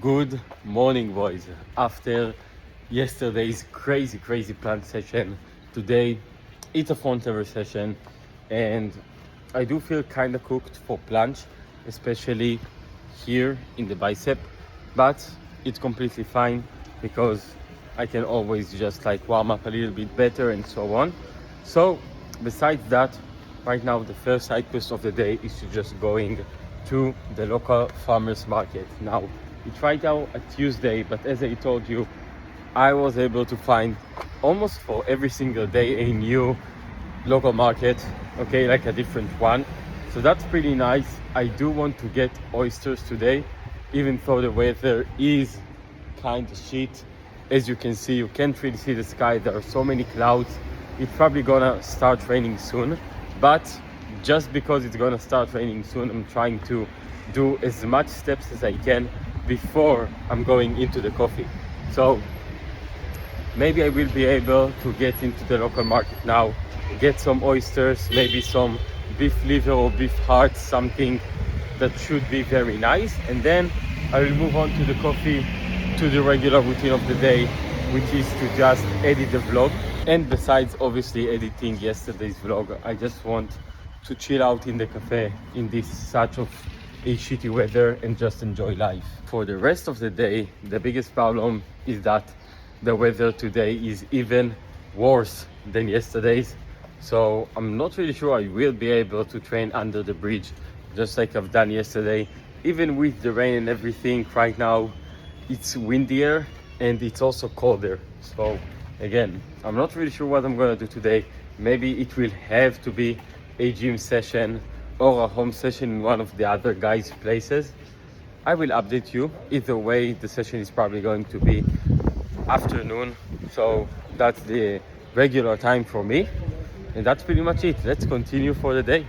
Good morning, boys. After yesterday's crazy plant session, today it's a front lever session, and I do feel kind of cooked for planche, especially here in the bicep, but it's completely fine because I can always just like warm up a little bit better and so on. So besides that, right now the first side quest of the day is to just going to the local farmers market. Now it's right now a Tuesday, but as I told you, I was able to find almost for every single day a new local market, okay, like a different one. So that's pretty nice. I do want to get oysters today, even though the weather is kind of shit. As you can see, you can't really see the sky. There are so many clouds. It's probably gonna start raining soon, but just because it's gonna start raining soon, I'm trying to do as much steps as I can before I'm going into the coffee. So maybe I will be able to get into the local market now, get some oysters, maybe some beef liver or beef heart, something that should be very nice, and then I will move on to the coffee, to the regular routine of the day, which is to just edit the vlog. And besides obviously editing yesterday's vlog, I just want to chill out in the cafe in this such of a shitty weather and just enjoy life. For the rest of the day, the biggest problem is that the weather today is even worse than yesterday's. So I'm not really sure I will be able to train under the bridge just like I've done yesterday. Even with the rain and everything, right now it's windier and it's also colder. So again, I'm not really sure what I'm gonna do today. Maybe it will have to be a gym session or a home session in one of the other guys' places. I will update you. Either way, the session is probably going to be afternoon, so that's the regular time for me, and that's pretty much it. Let's continue for the day.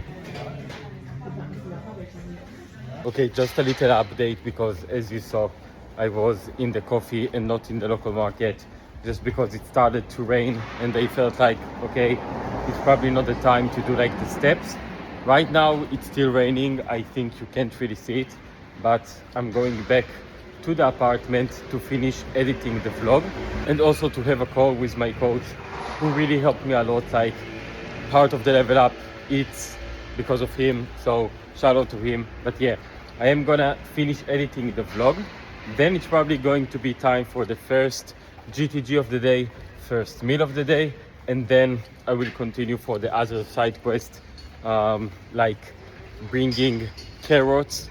Okay, just a little update, because as you saw, I was in the coffee and not in the local market just because it started to rain and I felt like, okay, it's probably not the time to do like the steps. Right now it's still raining. I think you can't really see it, but I'm going back to the apartment to finish editing the vlog and also to have a call with my coach, who really helped me a lot. Like, part of the level up, it's because of him, so shout out to him. But yeah, I am gonna finish editing the vlog, then it's probably going to be time for the first GTG of the day, first meal of the day, and then I will continue for the other side quest, like bringing carrots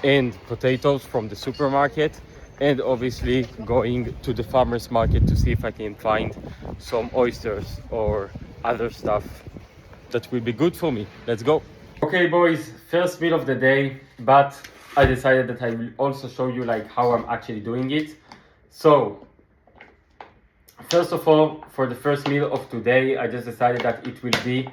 and potatoes from the supermarket, and obviously going to the farmers market to see if I can find some oysters or other stuff that will be good for me. Let's go. Okay boys, first meal of the day, but I decided that I will also show you like how I'm actually doing it. So first of all, for the first meal of today, I just decided that it will be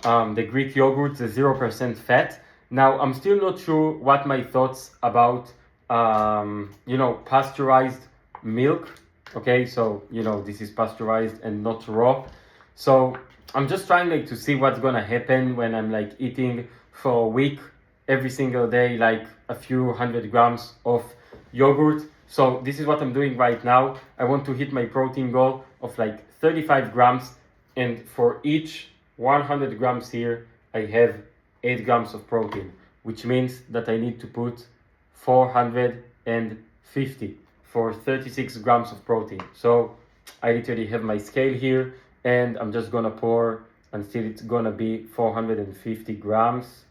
the Greek yogurt, the 0% fat. Now, I'm still not sure what my thoughts about, pasteurized milk. Okay, so, this is pasteurized and not raw. So I'm just trying like to see what's gonna happen when I'm like eating for a week, every single day, like a few 100 grams of yogurt. So this is what I'm doing right now. I want to hit my protein goal of like 35 grams. And for each 100 grams here, I have 8 grams of protein, which means that I need to put 450 for 36 grams of protein. So I literally have my scale here, and I'm just gonna pour until it's gonna be 450 grams,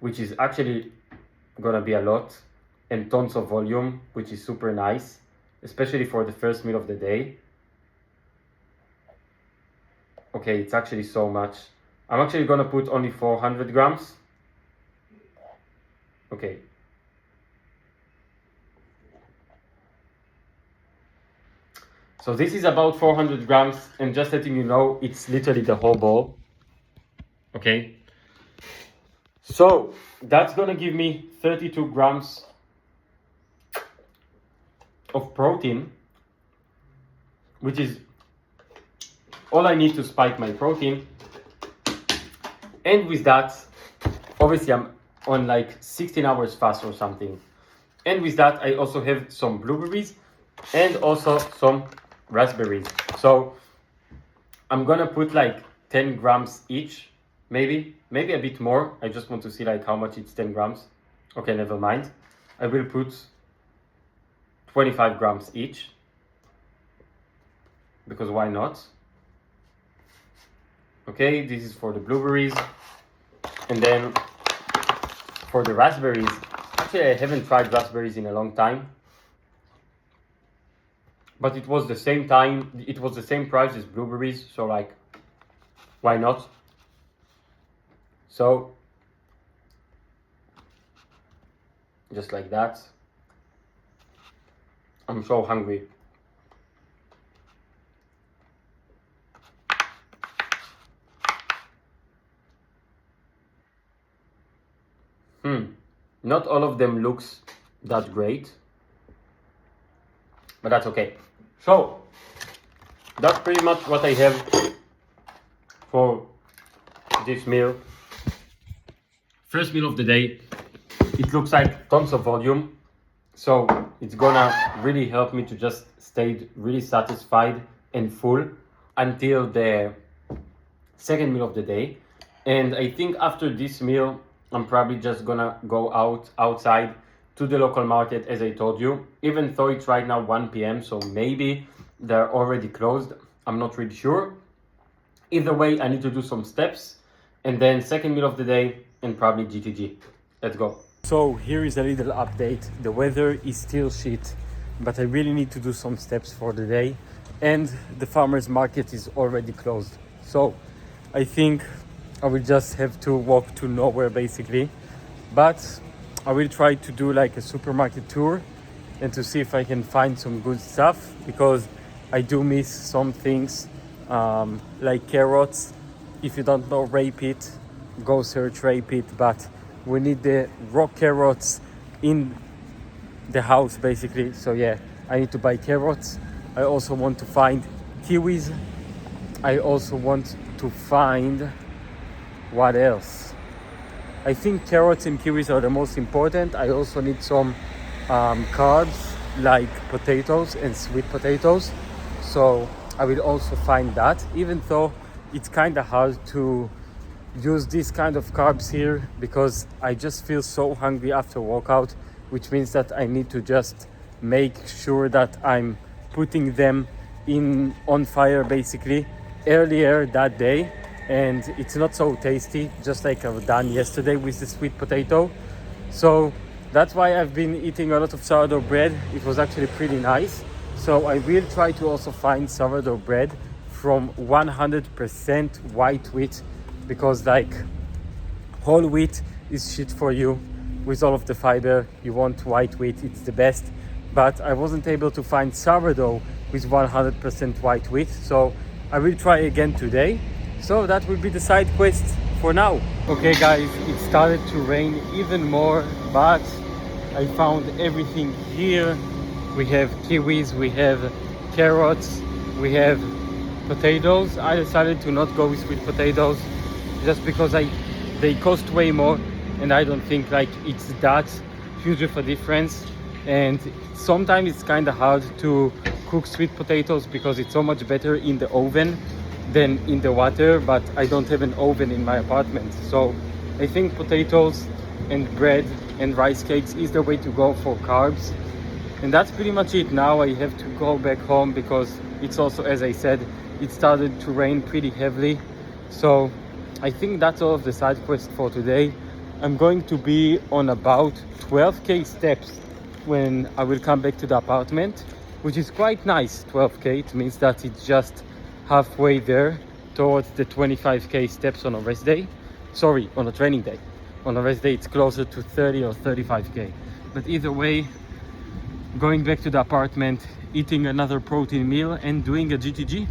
which is actually gonna be a lot, and tons of volume, which is super nice, especially for the first meal of the day. Okay, it's actually so much. I'm actually gonna put only 400 grams. Okay. So this is about 400 grams, and just letting you know, it's literally the whole bowl. Okay. So that's gonna give me 32 grams of protein, which is all I need to spike my protein. And with that, obviously I'm on like 16 hours fast or something. And with that, I also have some blueberries and also some raspberries. So I'm gonna put like 10 grams each, maybe a bit more. I just want to see like how much it's 10 grams. Okay, never mind. I will put 25 grams each, because why not? Okay, this is for the blueberries. And then for the raspberries, actually I haven't tried raspberries in a long time, but it was the same price as blueberries, so like, why not? So just like that. I'm so hungry. Not all of them looks that great, but that's okay. So that's pretty much what I have for this meal. First meal of the day. It looks like tons of volume, so it's gonna really help me to just stay really satisfied and full until the second meal of the day. And I think after this meal, I'm probably just gonna go outside to the local market, as I told you, even though it's right now 1 p.m. So maybe they're already closed. I'm not really sure. Either way, I need to do some steps, and then second meal of the day and probably GTG. Let's go. So here is a little update. The weather is still shit, but I really need to do some steps for the day, and the farmers market is already closed. So I think I will just have to walk to nowhere basically, but I will try to do like a supermarket tour and to see if I can find some good stuff, because I do miss some things, like carrots. If you don't know rape it, go search rape it, but we need the raw carrots in the house basically. So yeah, I need to buy carrots. I also want to find kiwis. I also want to find, what else? I think carrots and kiwis are the most important. I also need some carbs like potatoes and sweet potatoes. So I will also find that, even though it's kind of hard to use this kind of carbs here, because I just feel so hungry after workout, which means that I need to just make sure that I'm putting them on fire basically earlier that day, and it's not so tasty, just like I've done yesterday with the sweet potato. So that's why I've been eating a lot of sourdough bread. It was actually pretty nice. So I will try to also find sourdough bread from 100% white wheat, because like whole wheat is shit for you with all of the fiber. You want white wheat, it's the best. But I wasn't able to find sourdough with 100% white wheat, so I will try again today. So that will be the side quest for now. Okay guys, it started to rain even more, but I found everything here. We have kiwis, we have carrots, we have potatoes. I decided to not go with sweet potatoes just because they cost way more, and I don't think like it's that huge of a difference. And sometimes it's kind of hard to cook sweet potatoes because it's so much better in the oven than in the water, but I don't have an oven in my apartment. So I think potatoes and bread and rice cakes is the way to go for carbs. And that's pretty much it. Now I have to go back home because it's also, as I said, it started to rain pretty heavily. So I think that's all of the side quest for today. I'm going to be on about 12k steps when I will come back to the apartment, which is quite nice. 12k, it means that it's just halfway there towards the 25k steps on a rest day. Sorry, on a training day. On a rest day it's closer to 30 or 35k. But either way, going back to the apartment, eating another protein meal and doing a GTG.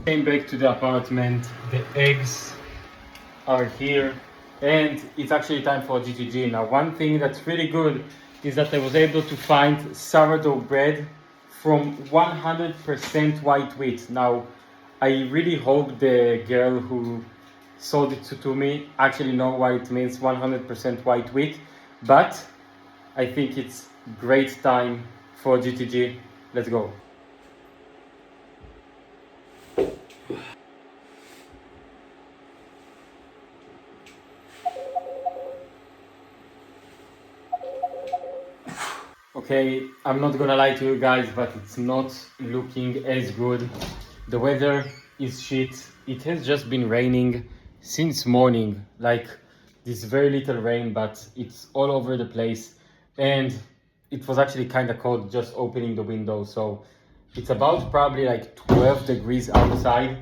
Came back to the apartment, the eggs are here, and it's actually time for GTG. Now one thing that's really good is that I was able to find sourdough bread from 100% white wheat. Now I really hope the girl who sold it to me actually know what it means 100% white wheat, but I think it's great time for GTG. Let's go. Okay, I'm not gonna lie to you guys, but it's not looking as good. The weather is shit. It has just been raining since morning, like this very little rain, but it's all over the place. And it was actually kind of cold just opening the window. So it's about probably like 12 degrees outside.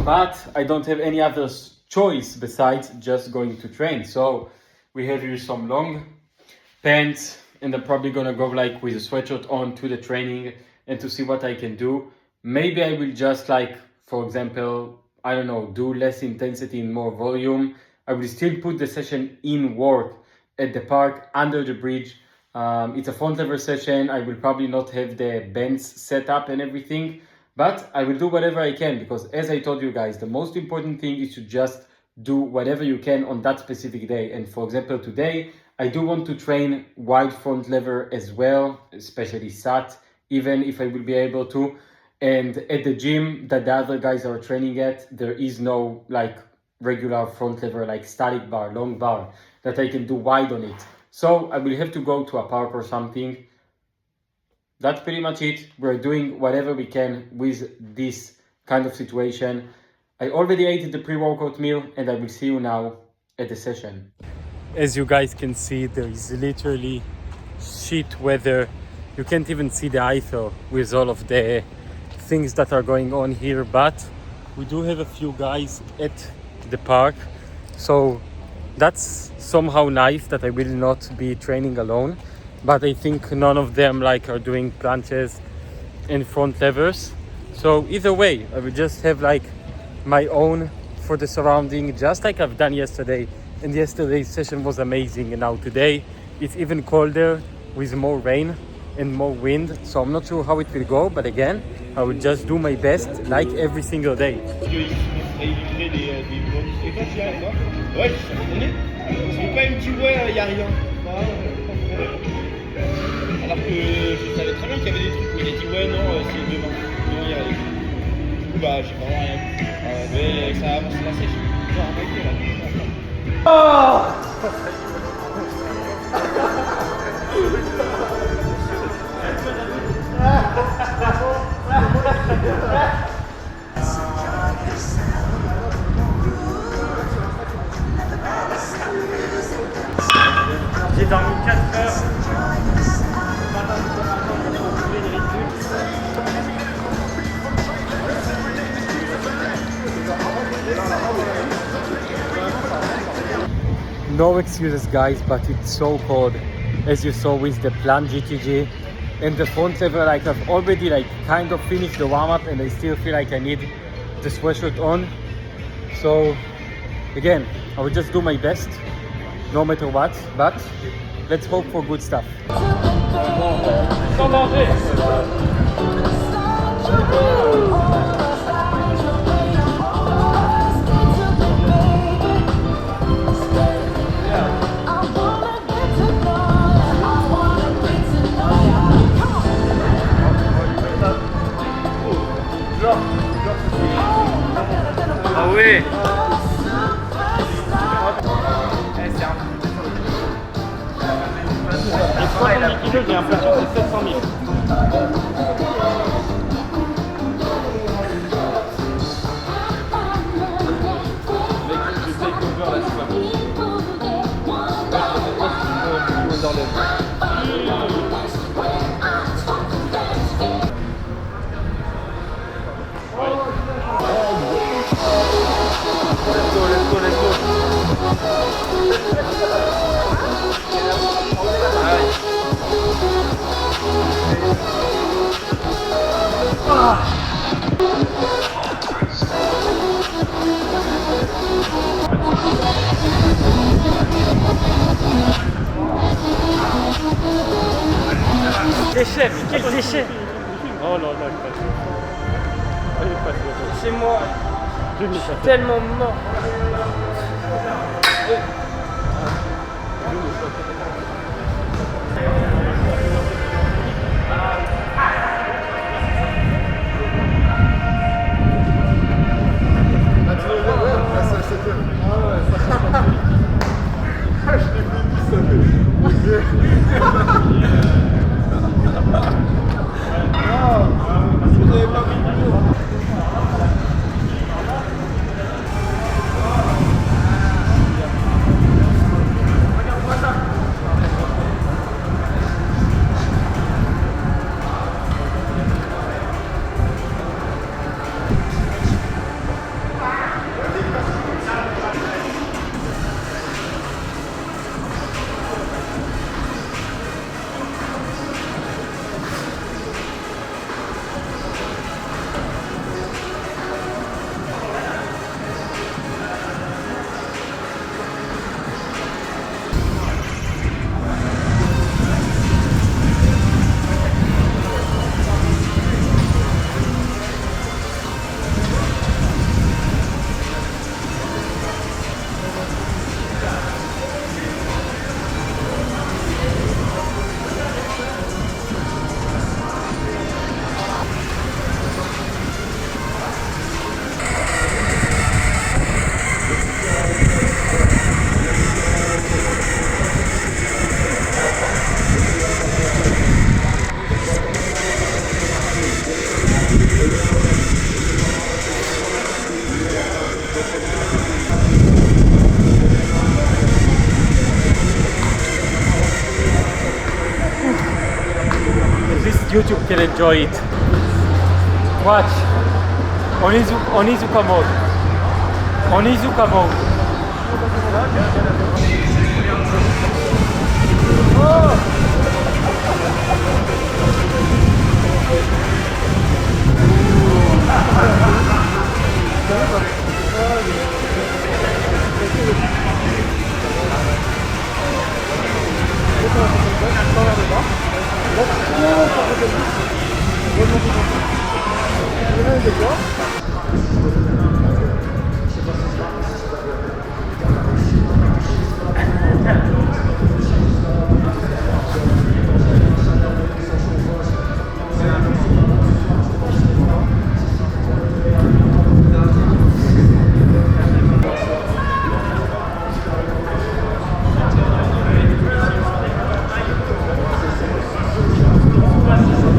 But I don't have any other choice besides just going to train. So we have here some long pants, and I'm probably gonna go like with a sweatshirt on to the training and to see what I can do. Maybe I will just like, for example, I don't know, do less intensity and more volume. I will still put the session in work at the park under the bridge. It's a front lever session. I will probably not have the bands set up and everything, but I will do whatever I can, because as I told you guys, the most important thing is to just do whatever you can on that specific day. And for example, today, I do want to train wide front lever as well, especially SAT, even if I will be able to. And at the gym that the other guys are training at, there is no like regular front lever, like static bar, long bar that I can do wide on it. So I will have to go to a park or something. That's pretty much it. We're doing whatever we can with this kind of situation. I already ate the pre-workout meal, and I will see you now at the session. As you guys can see, there is literally shit weather. You can't even see the Eiffel with all of the things that are going on here, but we do have a few guys at the park. So that's somehow nice that I will not be training alone. But I think none of them like are doing planches and front levers. So either way, I will just have like my own for the surrounding, just like I've done yesterday. And yesterday's session was amazing. And now today it's even colder with more rain and more wind. So I'm not sure how it will go, but again, I will just do my best like every single day. Ouais, c'est pas une petite ouais, y a rien. Alors que je savais très bien qu'il y avait des trucs où il a dit ouais, non, c'est demain. Non, y a rien. Du coup, bah, j'ai vraiment rien. Mais ça avance la sèche. Genre, arrêtez là. Oh! J'ai dormi 4 heures. No excuses guys, but it's so cold, as you saw with the plan GTG and the front lever. Like I've already like kind of finished the warm-up and I still feel like I need the sweatshirt on. So again, I will just do my best no matter what, but let's hope for good stuff. Ah oui. Et 70 kilos, j'ai l'impression que c'est 700 000. Déchet, mais quel déchet! Oh là là, C'est moi, je suis tellement mort. YouTube can enjoy it. Watch. Onizuka mode. Onizuka mode.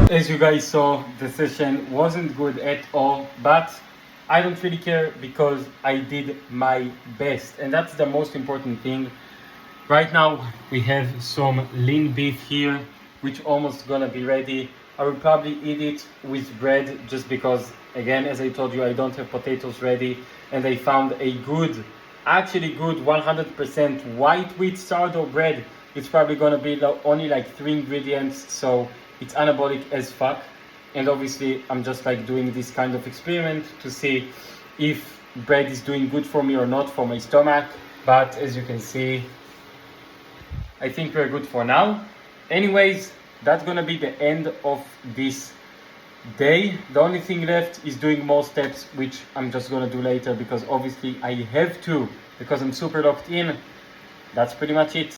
As you guys saw, the session wasn't good at all, but I don't really care because I did my best, and that's the most important thing. Right now we have some lean beef here, which almost gonna be ready. I will probably eat it with bread just because, again, as I told you, I don't have potatoes ready, and I found a good, actually good 100% white wheat sourdough bread. It's probably gonna be only like 3 ingredients, so it's anabolic as fuck. And obviously I'm just like doing this kind of experiment to see if bread is doing good for me or not for my stomach. But as you can see, I think we're good for now. Anyways, that's gonna be the end of this day. The only thing left is doing more steps, which I'm just gonna do later because obviously I have to, because I'm super locked in. That's pretty much it.